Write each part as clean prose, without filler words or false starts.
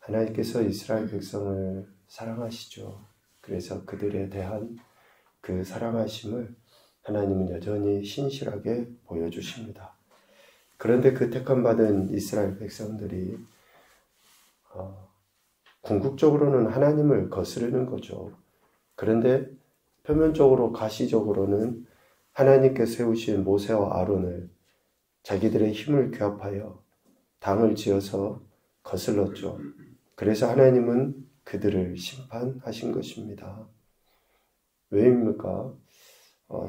하나님께서 이스라엘 백성을 사랑하시죠. 그래서 그들에 대한 그 사랑하심을 하나님은 여전히 신실하게 보여주십니다. 그런데 그 택함받은 이스라엘 백성들이 궁극적으로는 하나님을 거스르는 거죠. 그런데 표면적으로 가시적으로는 하나님께 세우신 모세와 아론을 자기들의 힘을 규합하여 당을 지어서 거슬렀죠. 그래서 하나님은 그들을 심판하신 것입니다. 왜입니까?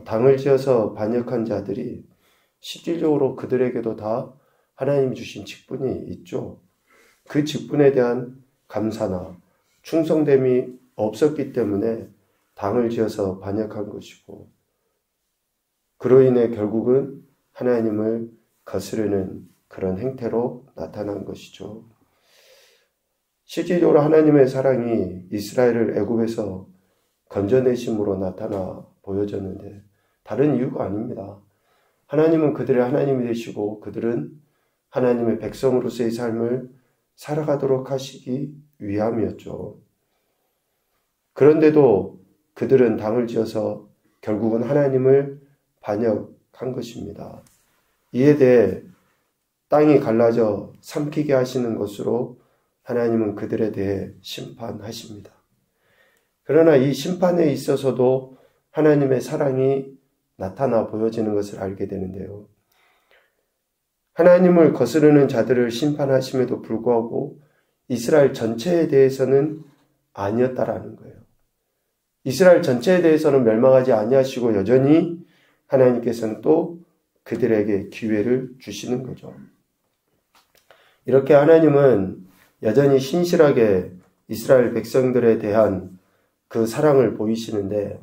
당을 지어서 반역한 자들이 실질적으로 그들에게도 다 하나님 주신 직분이 있죠. 그 직분에 대한 감사나 충성됨이 없었기 때문에 당을 지어서 반역한 것이고, 그로 인해 결국은 하나님을 거스르는 그런 행태로 나타난 것이죠. 실질적으로 하나님의 사랑이 이스라엘을 애굽에서 건져내심으로 나타나 보여졌는데 다른 이유가 아닙니다. 하나님은 그들의 하나님이 되시고 그들은 하나님의 백성으로서의 삶을 살아가도록 하시기 위함이었죠. 그런데도 그들은 당을 지어서 결국은 하나님을 반역한 것입니다. 이에 대해 땅이 갈라져 삼키게 하시는 것으로 하나님은 그들에 대해 심판하십니다. 그러나 이 심판에 있어서도 하나님의 사랑이 나타나 보여지는 것을 알게 되는데요. 하나님을 거스르는 자들을 심판하심에도 불구하고 이스라엘 전체에 대해서는 아니었다라는 거예요. 이스라엘 전체에 대해서는 멸망하지 아니하시고 여전히 하나님께서는 또 그들에게 기회를 주시는 거죠. 이렇게 하나님은 여전히 신실하게 이스라엘 백성들에 대한 그 사랑을 보이시는데,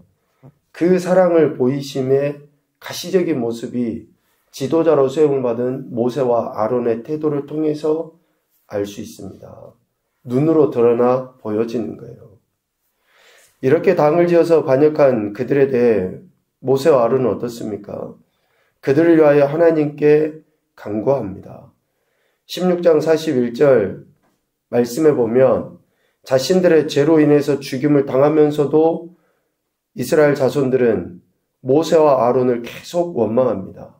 그 사랑을 보이심의 가시적인 모습이 지도자로 세움받은 모세와 아론의 태도를 통해서 알 수 있습니다. 눈으로 드러나 보여지는 거예요. 이렇게 당을 지어서 반역한 그들에 대해 모세와 아론은 어떻습니까? 그들을 위하여 하나님께 간구합니다. 16장 41절 말씀에 보면 자신들의 죄로 인해서 죽임을 당하면서도 이스라엘 자손들은 모세와 아론을 계속 원망합니다.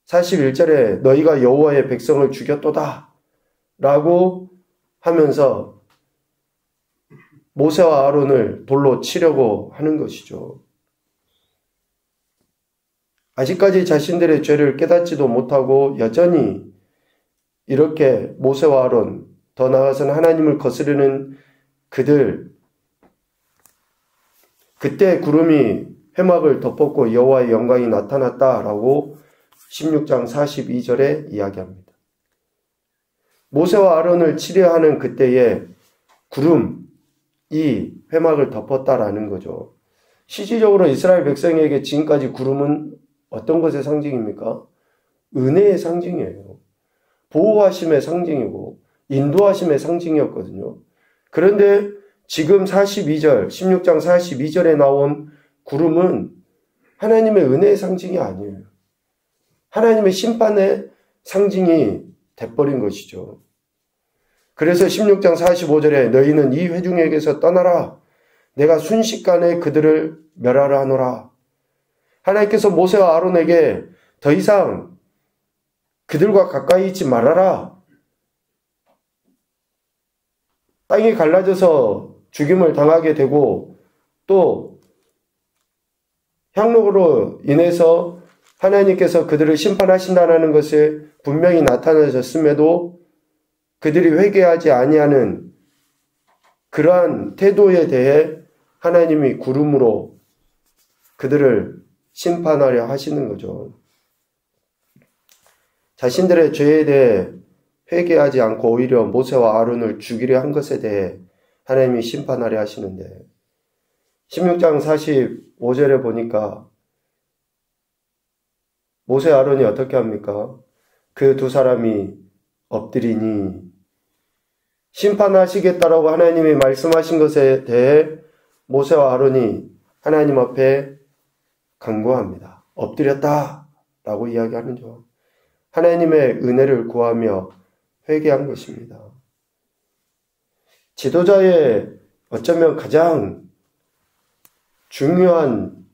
41절에 너희가 여호와의 백성을 죽였도다 라고 하면서 모세와 아론을 돌로 치려고 하는 것이죠. 아직까지 자신들의 죄를 깨닫지도 못하고 여전히 이렇게 모세와 아론, 더 나아가서는 하나님을 거스르는 그들, 그때 구름이 회막을 덮었고 여호와의 영광이 나타났다라고 16장 42절에 이야기합니다. 모세와 아론을 치려하는 그때에 구름이 회막을 덮었다라는 거죠. 실질적으로 이스라엘 백성에게 지금까지 구름은 어떤 것의 상징입니까? 은혜의 상징이에요. 보호하심의 상징이고 인도하심의 상징이었거든요. 그런데 지금 42절, 16장 42절에 나온 구름은 하나님의 은혜의 상징이 아니에요. 하나님의 심판의 상징이 돼버린 것이죠. 그래서 16장 45절에 너희는 이 회중에게서 떠나라. 내가 순식간에 그들을 멸하라 하노라. 하나님께서 모세와 아론에게 더 이상 그들과 가까이 있지 말아라. 땅이 갈라져서 죽임을 당하게 되고 또 향록으로 인해서 하나님께서 그들을 심판하신다는 것을 분명히 나타나셨음에도 그들이 회개하지 아니하는 그러한 태도에 대해 하나님이 구름으로 그들을 심판하려 하시는 거죠. 자신들의 죄에 대해 회개하지 않고 오히려 모세와 아론을 죽이려 한 것에 대해 하나님이 심판하려 하시는데 16장 45절에 보니까 모세 아론이 어떻게 합니까? 그 두 사람이 엎드리니 심판하시겠다라고 하나님이 말씀하신 것에 대해 모세와 아론이 하나님 앞에 간구합니다. 엎드렸다라고 이야기하는 죠. 하나님의 은혜를 구하며 회개한 것입니다. 지도자의 어쩌면 가장 중요한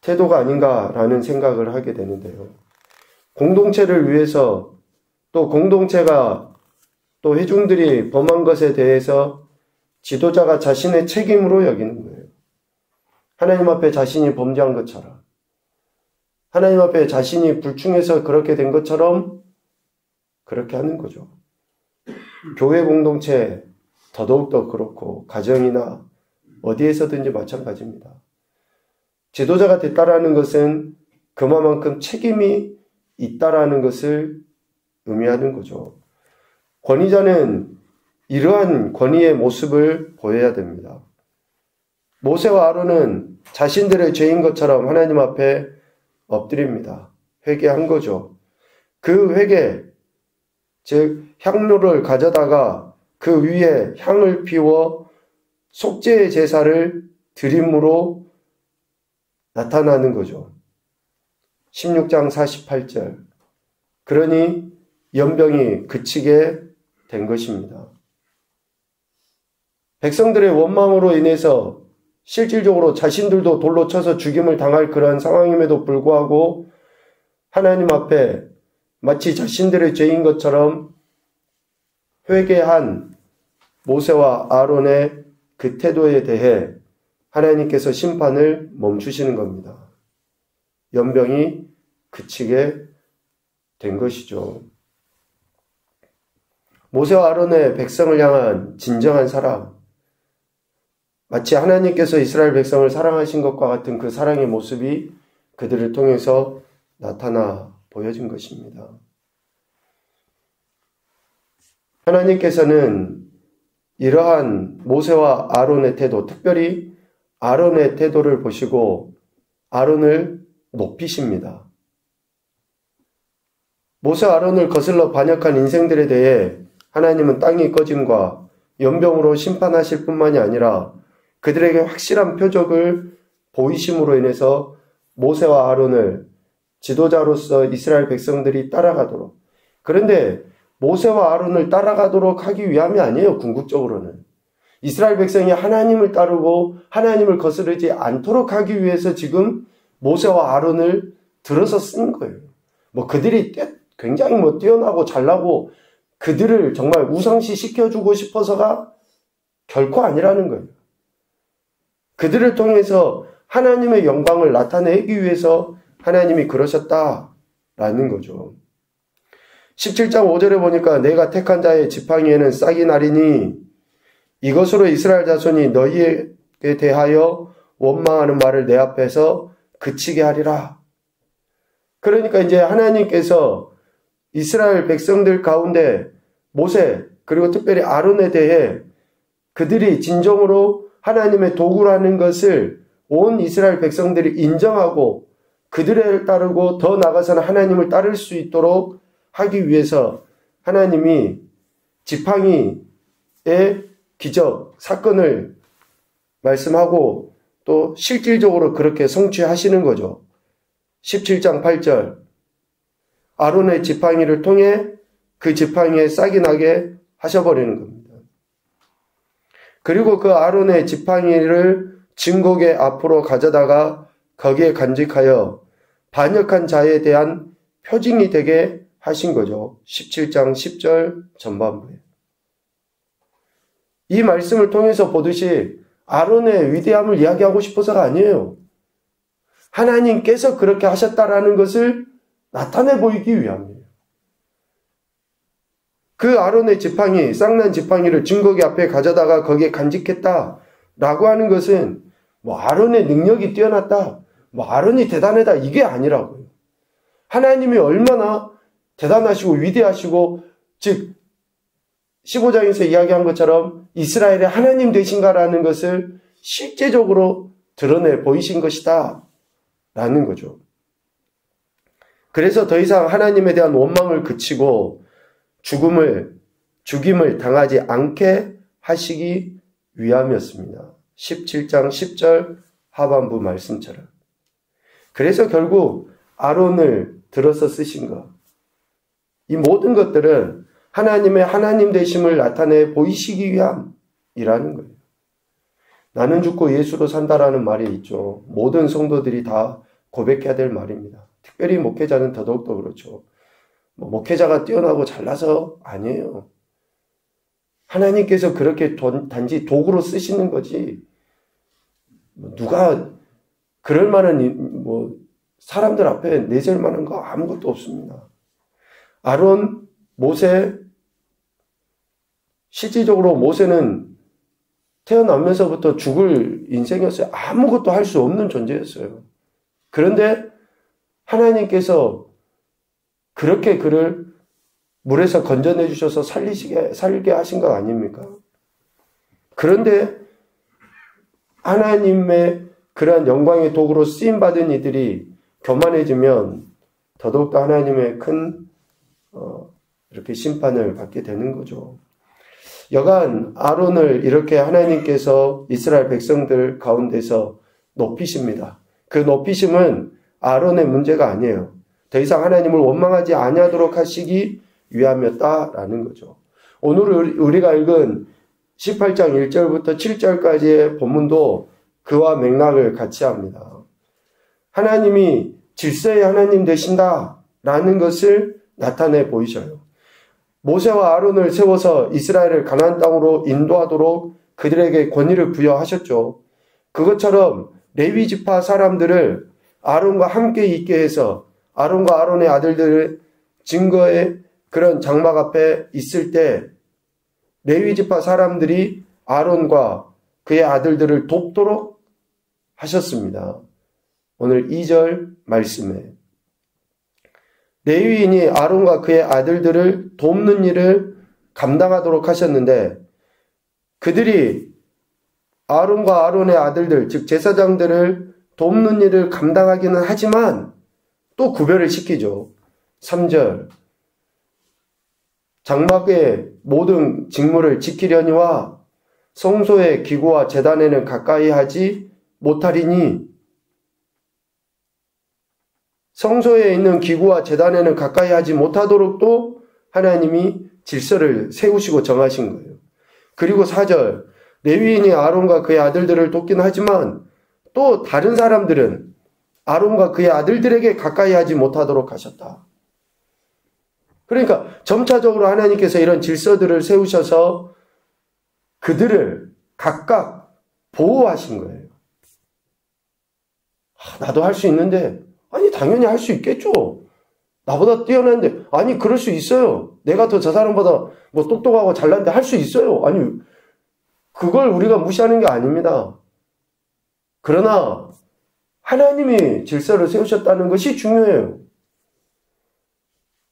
태도가 아닌가라는 생각을 하게 되는데요. 공동체를 위해서 또 공동체가 또 회중들이 범한 것에 대해서 지도자가 자신의 책임으로 여기는 거예요. 하나님 앞에 자신이 범죄한 것처럼, 하나님 앞에 자신이 불충해서 그렇게 된 것처럼 그렇게 하는 거죠. 교회 공동체 더더욱더 그렇고 가정이나 어디에서든지 마찬가지입니다. 지도자가 됐다라는 것은 그만큼 책임이 있다라는 것을 의미하는 거죠. 권위자는 이러한 권위의 모습을 보여야 됩니다. 모세와 아론은 자신들의 죄인 것처럼 하나님 앞에 엎드립니다. 회개한 거죠. 그 회개, 즉 향로를 가져다가 그 위에 향을 피워 속죄의 제사를 드림으로 나타나는 거죠. 16장 48절. 그러니 연병이 그치게 된 것입니다. 백성들의 원망으로 인해서 실질적으로 자신들도 돌로 쳐서 죽임을 당할 그러한 상황임에도 불구하고 하나님 앞에 마치 자신들의 죄인 것처럼 회개한 모세와 아론의 그 태도에 대해 하나님께서 심판을 멈추시는 겁니다. 연병이 그치게 된 것이죠. 모세와 아론의 백성을 향한 진정한 사랑, 마치 하나님께서 이스라엘 백성을 사랑하신 것과 같은 그 사랑의 모습이 그들을 통해서 나타나 보여진 것입니다. 하나님께서는 이러한 모세와 아론의 태도, 특별히 아론의 태도를 보시고 아론을 높이십니다. 모세와 아론을 거슬러 반역한 인생들에 대해 하나님은 땅의 꺼짐과 연병으로 심판하실 뿐만이 아니라 그들에게 확실한 표적을 보이심으로 인해서 모세와 아론을 지도자로서 이스라엘 백성들이 따라가도록, 그런데 모세와 아론을 따라가도록 하기 위함이 아니에요. 궁극적으로는 이스라엘 백성이 하나님을 따르고 하나님을 거스르지 않도록 하기 위해서 지금 모세와 아론을 들어서 쓴 거예요. 그들이 굉장히 뛰어나고 잘나고 그들을 정말 우상시 시켜주고 싶어서가 결코 아니라는 거예요. 그들을 통해서 하나님의 영광을 나타내기 위해서 하나님이 그러셨다라는 거죠. 17장 5절에 보니까 내가 택한 자의 지팡이에는 싹이 나리니 이것으로 이스라엘 자손이 너희에게 대하여 원망하는 말을 내 앞에서 그치게 하리라. 그러니까 이제 하나님께서 이스라엘 백성들 가운데 모세 그리고 특별히 아론에 대해 그들이 진정으로 하나님의 도구라는 것을 온 이스라엘 백성들이 인정하고 그들을 따르고 더 나아가서는 하나님을 따를 수 있도록 하기 위해서 하나님이 지팡이의 기적, 사건을 말씀하고 또 실질적으로 그렇게 성취하시는 거죠. 17장 8절 아론의 지팡이를 통해 그 지팡이에 싹이 나게 하셔버리는 겁니다. 그리고 그 아론의 지팡이를 증거궤 앞으로 가져다가 거기에 간직하여 반역한 자에 대한 표징이 되게 하신 거죠. 17장 10절 전반부에. 이 말씀을 통해서 보듯이 아론의 위대함을 이야기하고 싶어서가 아니에요. 하나님께서 그렇게 하셨다라는 것을 나타내 보이기 위함이에요. 그 아론의 지팡이, 쌍난 지팡이를 증거궤 앞에 가져다가 거기에 간직했다라고 하는 것은 아론의 능력이 뛰어났다, 아론이 대단하다 이게 아니라고요. 하나님이 얼마나 대단하시고 위대하시고, 즉 15장에서 이야기한 것처럼 이스라엘의 하나님 되신가라는 것을 실제적으로 드러내 보이신 것이다 라는 거죠. 그래서 더 이상 하나님에 대한 원망을 그치고 죽임을 당하지 않게 하시기 위함이었습니다. 17장 10절 하반부 말씀처럼. 그래서 결국 아론을 들어서 쓰신 것, 이 모든 것들은 하나님의 하나님 되심을 나타내 보이시기 위함이라는 거예요. 나는 죽고 예수로 산다라는 말이 있죠. 모든 성도들이 다 고백해야 될 말입니다. 특별히 목회자는 더더욱더 그렇죠. 목회자가 뛰어나고 잘나서 아니에요. 하나님께서 그렇게 단지 도구로 쓰시는 거지. 누가 그럴 만한 사람들 앞에 내세울 만한 거 아무것도 없습니다. 아론, 모세, 실질적으로 모세는 태어나면서부터 죽을 인생이었어요. 아무것도 할 수 없는 존재였어요. 그런데 하나님께서 그렇게 그를 물에서 건져내 주셔서 살게 하신 거 아닙니까? 그런데 하나님의 그러한 영광의 도구로 쓰임받은 이들이 교만해지면 더더욱더 하나님의 큰 이렇게 심판을 받게 되는 거죠. 여간 아론을 이렇게 하나님께서 이스라엘 백성들 가운데서 높이십니다. 그 높이심은 아론의 문제가 아니에요. 더 이상 하나님을 원망하지 아니하도록 하시기 위함이었다라는 거죠. 오늘 우리가 읽은 18장 1절부터 7절까지의 본문도 그와 맥락을 같이 합니다. 하나님이 질서의 하나님 되신다라는 것을 나타내 보이셔요. 모세와 아론을 세워서 이스라엘을 가나안 땅으로 인도하도록 그들에게 권위를 부여하셨죠. 그것처럼 레위 지파 사람들을 아론과 함께 있게 해서 아론과 아론의 아들들을 증거의 그런 장막 앞에 있을 때 레위 지파 사람들이 아론과 그의 아들들을 돕도록 하셨습니다. 오늘 2절 말씀에 레위인이 아론과 그의 아들들을 돕는 일을 감당하도록 하셨는데 그들이 아론과 아론의 아들들, 즉 제사장들을 돕는 일을 감당하기는 하지만 또 구별을 시키죠. 3절 장막의 모든 직무를 지키려니와 성소의 기구와 제단에는 가까이 하지 못하리니 성소에 있는 기구와 제단에는 가까이 하지 못하도록 또 하나님이 질서를 세우시고 정하신 거예요. 그리고 4절 레위인이 아론과 그의 아들들을 돕긴 하지만 또 다른 사람들은 아론과 그의 아들들에게 가까이 하지 못하도록 하셨다. 그러니까 점차적으로 하나님께서 이런 질서들을 세우셔서 그들을 각각 보호하신 거예요. 나도 할 수 있는데 아니 당연히 할 수 있겠죠. 나보다 뛰어난데 아니 그럴 수 있어요. 내가 더 저 사람보다 똑똑하고 잘난데 할 수 있어요. 아니 그걸 우리가 무시하는 게 아닙니다. 그러나 하나님이 질서를 세우셨다는 것이 중요해요.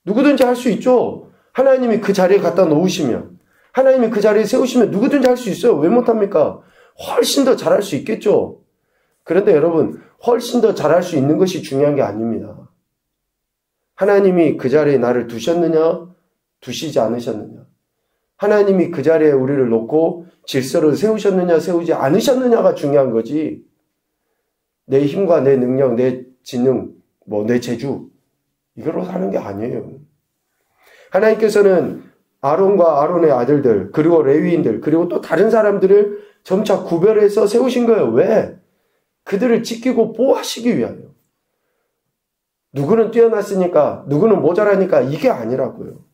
누구든지 할 수 있죠. 하나님이 그 자리에 갖다 놓으시면 하나님이 그 자리에 세우시면 누구든지 할 수 있어요. 왜 못합니까? 훨씬 더 잘할 수 있겠죠. 그런데 여러분 훨씬 더 잘할 수 있는 것이 중요한 게 아닙니다. 하나님이 그 자리에 나를 두셨느냐 두시지 않으셨느냐 하나님이 그 자리에 우리를 놓고 질서를 세우셨느냐 세우지 않으셨느냐가 중요한 거지 내 힘과 내 능력, 내 지능, 내 재주 이걸로 사는 게 아니에요. 하나님께서는 아론과 아론의 아들들 그리고 레위인들 그리고 또 다른 사람들을 점차 구별해서 세우신 거예요. 왜? 그들을 지키고 보호하시기 위하여. 누구는 뛰어났으니까 누구는 모자라니까 이게 아니라고요.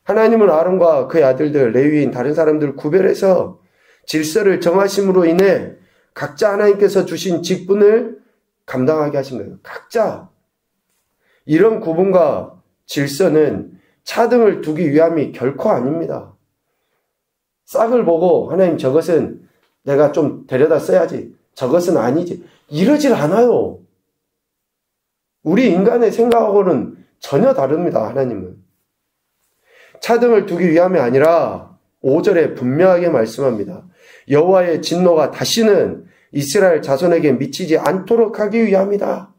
하나님은 아론과 그의 아들들 레위인 다른 사람들을 구별해서 질서를 정하심으로 인해 각자 하나님께서 주신 직분을 감당하게 하신 거예요. 각자. 이런 구분과 질서는 차등을 두기 위함이 결코 아닙니다. 싹을 보고 하나님 저것은 내가 좀 데려다 써야지. 저것은 아니지. 이러질 않아요. 우리 인간의 생각하고는 전혀 다릅니다. 하나님은. 차등을 두기 위함이 아니라 5절에 분명하게 말씀합니다. 여호와의 진노가 다시는 이스라엘 자손에게 미치지 않도록 하기 위함이다.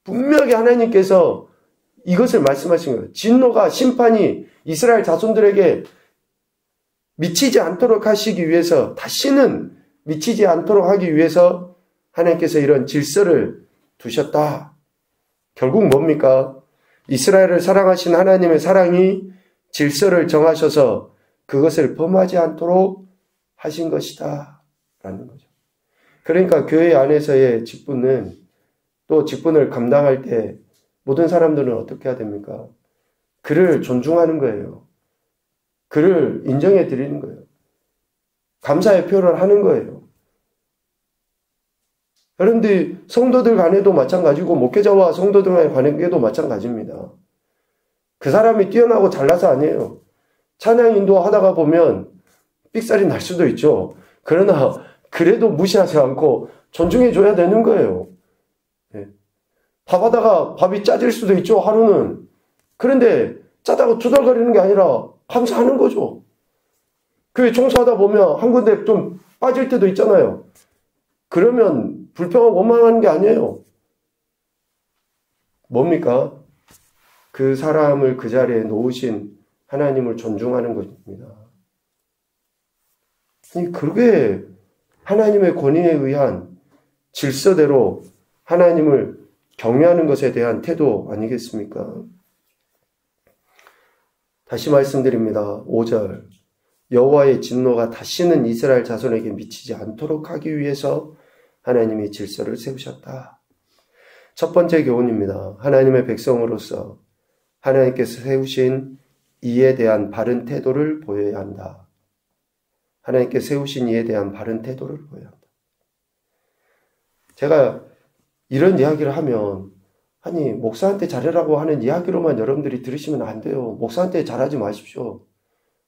분명하게 하나님께서 이것을 말씀하신 거예요. 진노가 심판이 이스라엘 자손들에게 미치지 않도록 하시기 위해서 다시는 미치지 않도록 하기 위해서 하나님께서 이런 질서를 두셨다. 결국 뭡니까? 이스라엘을 사랑하신 하나님의 사랑이 질서를 정하셔서 그것을 범하지 않도록 하신 것이다 라는 거죠. 그러니까 교회 안에서의 직분은, 또 직분을 감당할 때 모든 사람들은 어떻게 해야 됩니까? 그를 존중하는 거예요. 그를 인정해 드리는 거예요. 감사의 표를 하는 거예요. 여러분들 성도들 간에도 마찬가지고 목회자와 성도들 간의 관계도 마찬가지입니다. 그 사람이 뛰어나고 잘나서 아니에요. 찬양 인도하다가 보면 삑살이 날 수도 있죠. 그러나 그래도 무시하지 않고 존중해 줘야 되는 거예요. 밥하다가 밥이 짜질 수도 있죠, 하루는. 그런데 짜다고 투덜거리는 게 아니라 감사하는 거죠. 교회 청소하다 보면 한 군데 좀 빠질 때도 있잖아요. 그러면 불평하고 원망하는 게 아니에요. 뭡니까? 그 사람을 그 자리에 놓으신 하나님을 존중하는 것입니다. 그게 하나님의 권위에 의한 질서대로 하나님을 경외하는 것에 대한 태도 아니겠습니까? 다시 말씀드립니다. 5절. 여호와의 진노가 다시는 이스라엘 자손에게 미치지 않도록 하기 위해서 하나님이 질서를 세우셨다. 첫 번째 교훈입니다. 하나님의 백성으로서 하나님께서 세우신 이에 대한 바른 태도를 보여야 한다. 하나님께 세우신 이에 대한 바른 태도를 보여야 한다. 제가 이런 이야기를 하면, 아니 목사한테 잘하라고 하는 이야기로만 여러분들이 들으시면 안 돼요. 목사한테 잘하지 마십시오.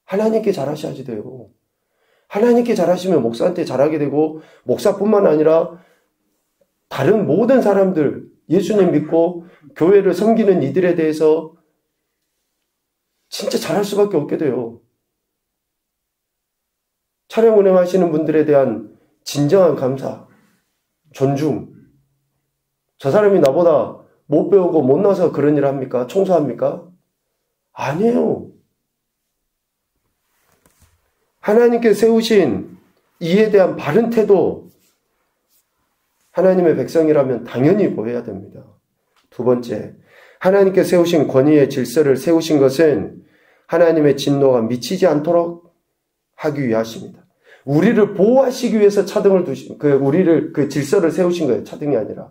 하나님께 잘하셔야지 돼요. 하나님께 잘하시면 목사한테 잘하게 되고, 목사뿐만 아니라 다른 모든 사람들, 예수님 믿고 교회를 섬기는 이들에 대해서 진짜 잘할 수밖에 없게 돼요. 차량 운행하시는 분들에 대한 진정한 감사, 존중. 저 사람이 나보다 못 배우고 못나서 그런 일 합니까? 청소합니까? 아니에요. 하나님께 세우신 이에 대한 바른 태도, 하나님의 백성이라면 당연히 보여야 됩니다. 두 번째, 하나님께 세우신 권위의 질서를 세우신 것은 하나님의 진노가 미치지 않도록 하기 위하십니다. 우리를 보호하시기 위해서 차등을 두신, 우리를 그 질서를 세우신 거예요. 차등이 아니라.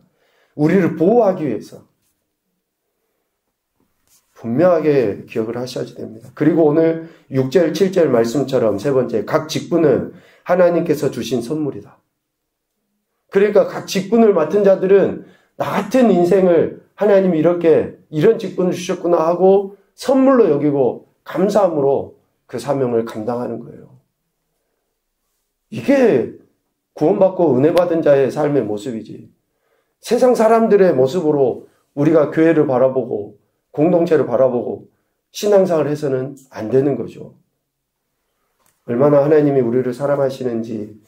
우리를 보호하기 위해서. 분명하게 기억을 하셔야지 됩니다. 그리고 오늘 6절, 7절 말씀처럼 세 번째, 각 직분은 하나님께서 주신 선물이다. 그러니까 각 직분을 맡은 자들은 나 같은 인생을 하나님이 이런 직분을 주셨구나 하고 선물로 여기고 감사함으로 그 사명을 감당하는 거예요. 이게 구원받고 은혜 받은 자의 삶의 모습이지. 세상 사람들의 모습으로 우리가 교회를 바라보고 공동체를 바라보고 신앙생활을 해서는 안 되는 거죠. 얼마나 하나님이 우리를 사랑하시는지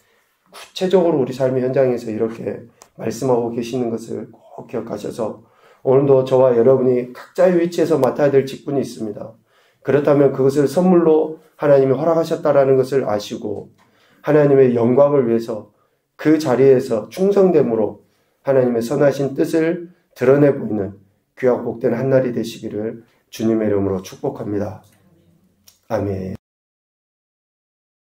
구체적으로 우리 삶의 현장에서 이렇게 말씀하고 계시는 것을 꼭 기억하셔서 오늘도 저와 여러분이 각자의 위치에서 맡아야 될 직분이 있습니다. 그렇다면 그것을 선물로 하나님이 허락하셨다라는 것을 아시고 하나님의 영광을 위해서 그 자리에서 충성됨으로 하나님의 선하신 뜻을 드러내 보이는 귀하고 복된 한날이 되시기를 주님의 이름으로 축복합니다. 아멘.